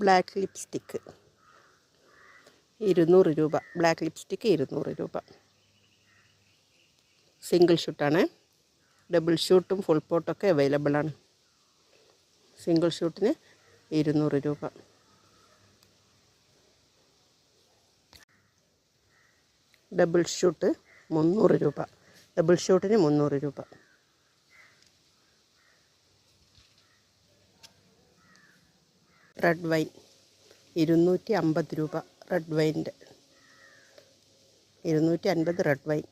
Black lipstick 200 രൂപ. Black lipstick 200 രൂപ. Single ഷൂട്ടാണ്. Double ഷൂട്ടും full പോട്ടൊക്കെ available ആണ്. സിംഗിൾ ഷൂട്ടിന് 200 രൂപ. ഡബിൾ ഷൂട്ട് 300 രൂപ. ഡബിൾ ഷൂട്ടിന് 300 രൂപ. റെഡ് വൈൻ 250 രൂപ. റെഡ് വൈൻ്റെ 250 റെഡ് വൈൻ.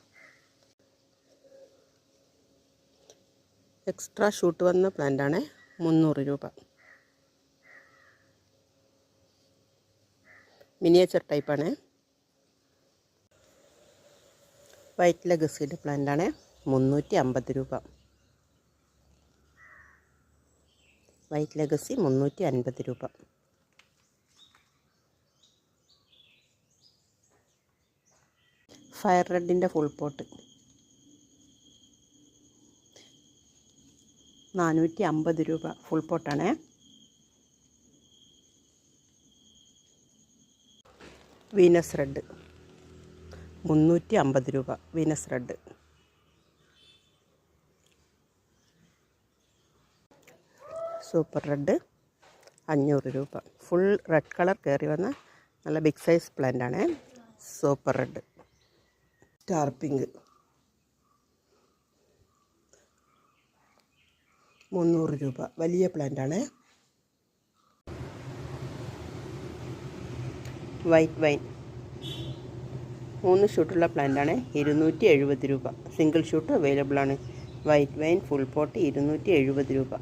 എക്സ്ട്രാ ഷൂട്ട് വന്ന പ്ലാന്റാണ് 300 രൂപ. മിനിയേച്ചർ ടൈപ്പാണ്. വൈറ്റ് ലെഗസിയുടെ പ്ലാന്റാണ് 350 രൂപ. വൈറ്റ് ലെഗസി 350 രൂപ. ഫയർ റെഡിൻ്റെ ഫുൾ പോട്ട് 450 രൂപ. ഫുൾ പോട്ടാണ്. വീനസ് റെഡ് 350 രൂപ. Venus red. സൂപ്പർ റെഡ് 500 രൂപ. ഫുൾ റെഡ് കളർ കയറി വന്ന നല്ല ബിഗ് സൈസ് പ്ലാന്റാണ് സൂപ്പർ റെഡ്. സ്റ്റാർ പിങ്ക് 300 രൂപ. വലിയ പ്ലാന്റാണ്. വൈറ്റ് വൈൻ 3 ഷൂട്ടുള്ള പ്ലാന്റാണ് 270 രൂപ. സിംഗിൾ ഷൂട്ട് അവൈലബിൾ ആണ്. വൈറ്റ് വൈൻ ഫുൾ പോട്ട് 270 രൂപ.